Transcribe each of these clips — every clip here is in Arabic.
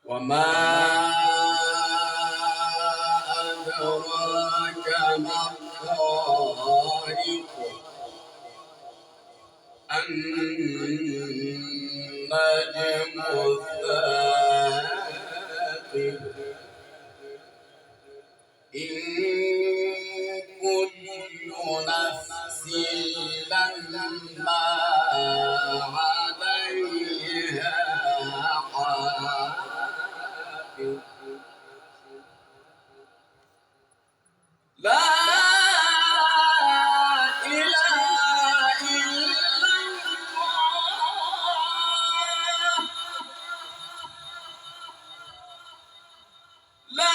وما أدراك ما الطارق النجم الثاقب إن كل نفس لما عليها حافظ لا إله إلا الله لا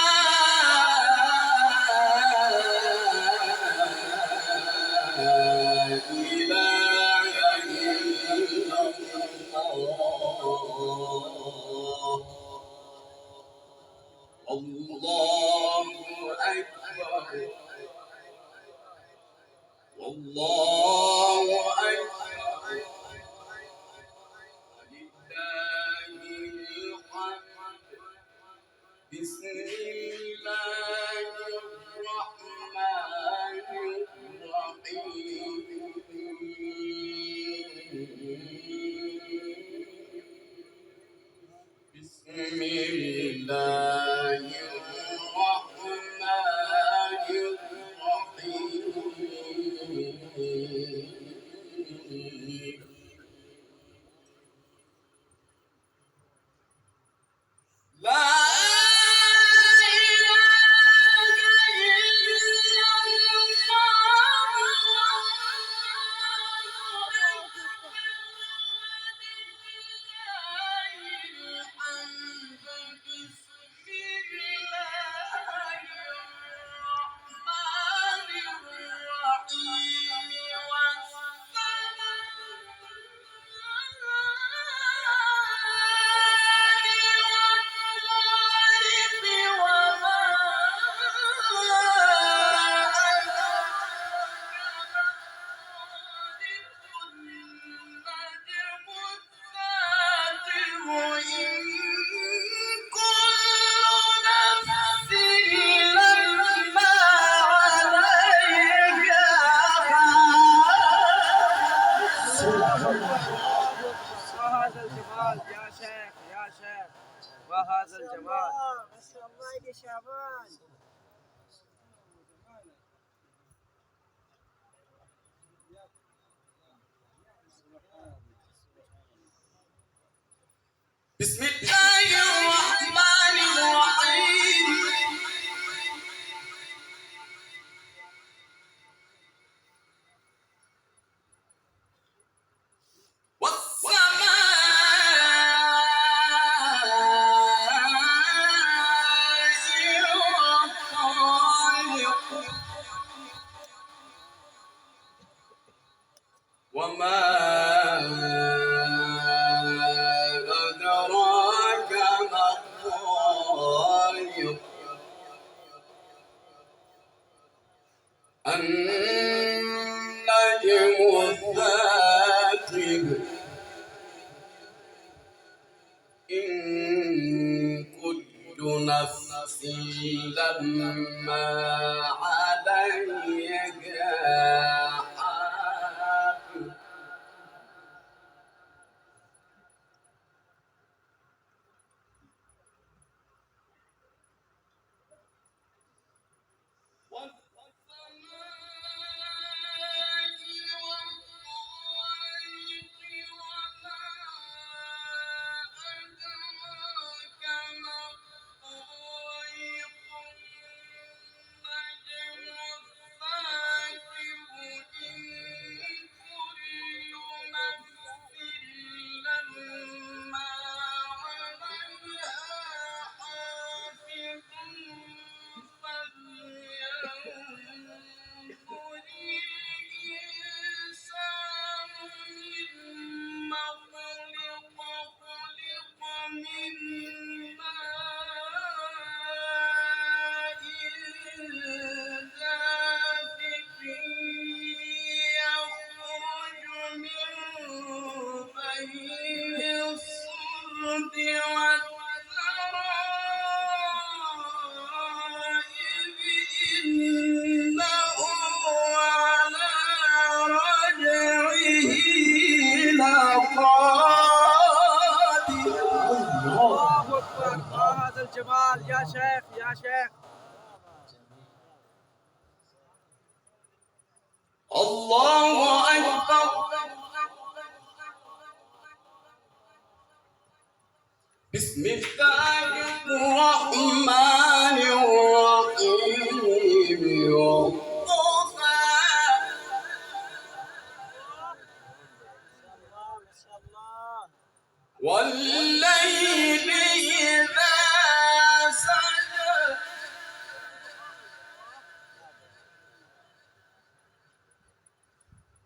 إله إلا الله الله أكبر والله أكبر ولله الحمد بسم الله الرحمن الرحيم بسم الله الرحمن الرحيم لا وهذا الجمال يا شيخ يا شيخ وهذا الجمال ما شاء الله يا شعبان. بسم الله الرحمن الرحيم وما أدراك ما الطارق النجم الثاقب إن كل نفس لما عليها حافظ الجمال يا شيخ يا شيخ. الله أكبر. بسم الله الرحمن الرحيم. والليل إذا سجى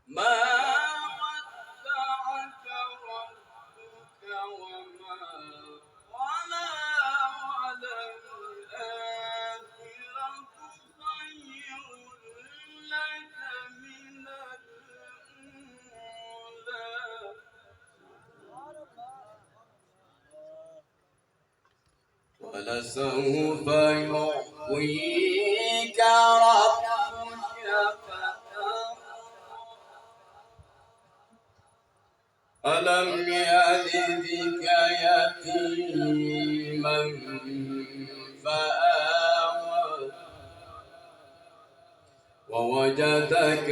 ما ودعك ربك وما قلى وللآخرة خير لك من الأولى ولسوف يعطيك ربك فترضى ألم يجدك يتيما فآوى ووجدك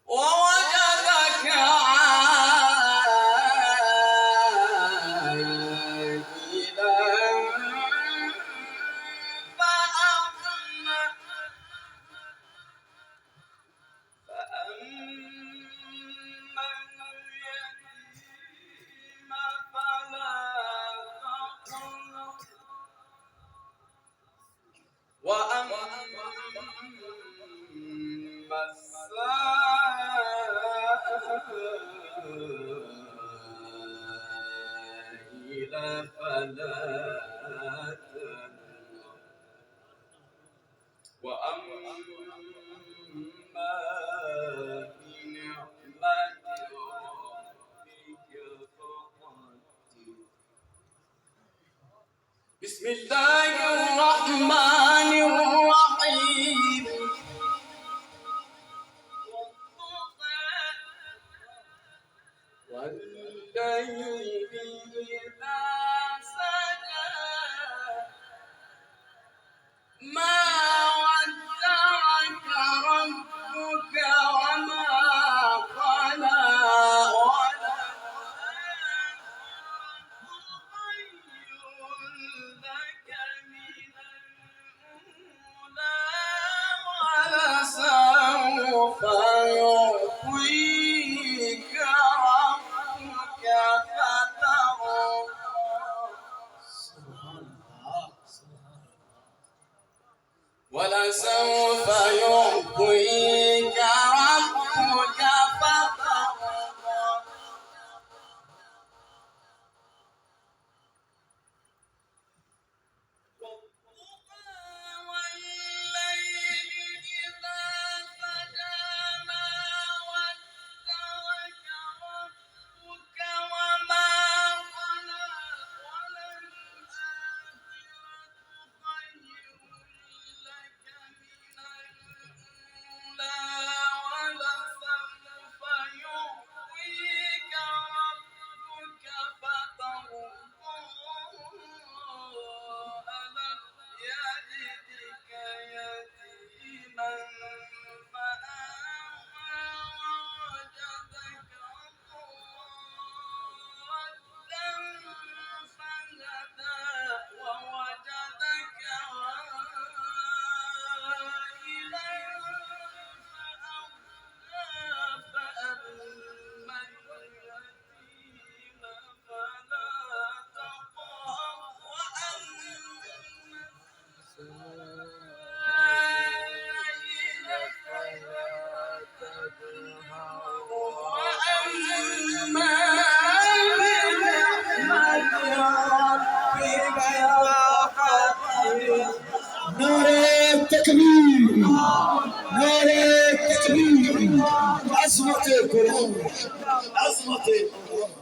ووجدك عائلا فأغنى فأما اليتيم فلا تقهر وأما السائل فلا تنهر وأما بنعمة ربك فحدث. بسم الله الرحمن الرحيم. والليل إذا سجى ما ودعك ربك وما قلى وللآخرة خير لك من الأولى ولسوف يعطيك ربك فترضى ولسوف يعطيك ربك فترضى والليل إذا سجى ما ودعك ربك وما قلى وللآخرة خير لك من الأولى ولسوف يعطيك ربك فترضى ألم يجدك يتيما فآوى ووجدك ضالا فهدى ووجدك عائلا فأغنى فأما اليتيم فلا تقهر وأما السائل فلا تنهر وأما بنعمة ربك فحدث. نعرة التكبير، نعرة التكبير، عظمة القرآن، عظمة القرآن.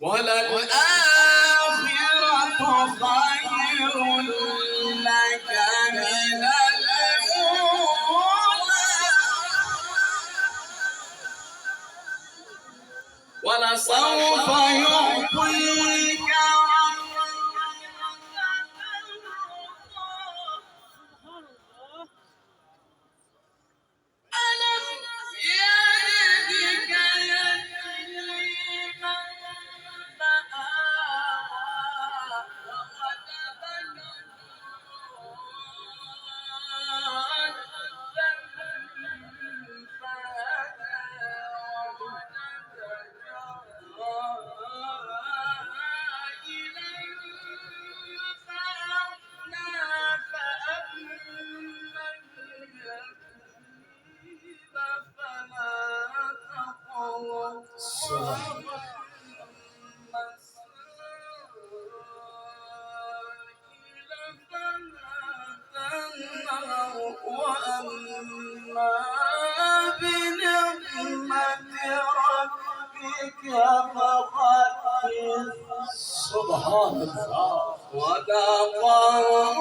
وللآخرة وسوف يعطيك ألم يجدك يتيما فآوى ووجدك وأما بنعمة ربك فحدث. سبحان الله. صدق الله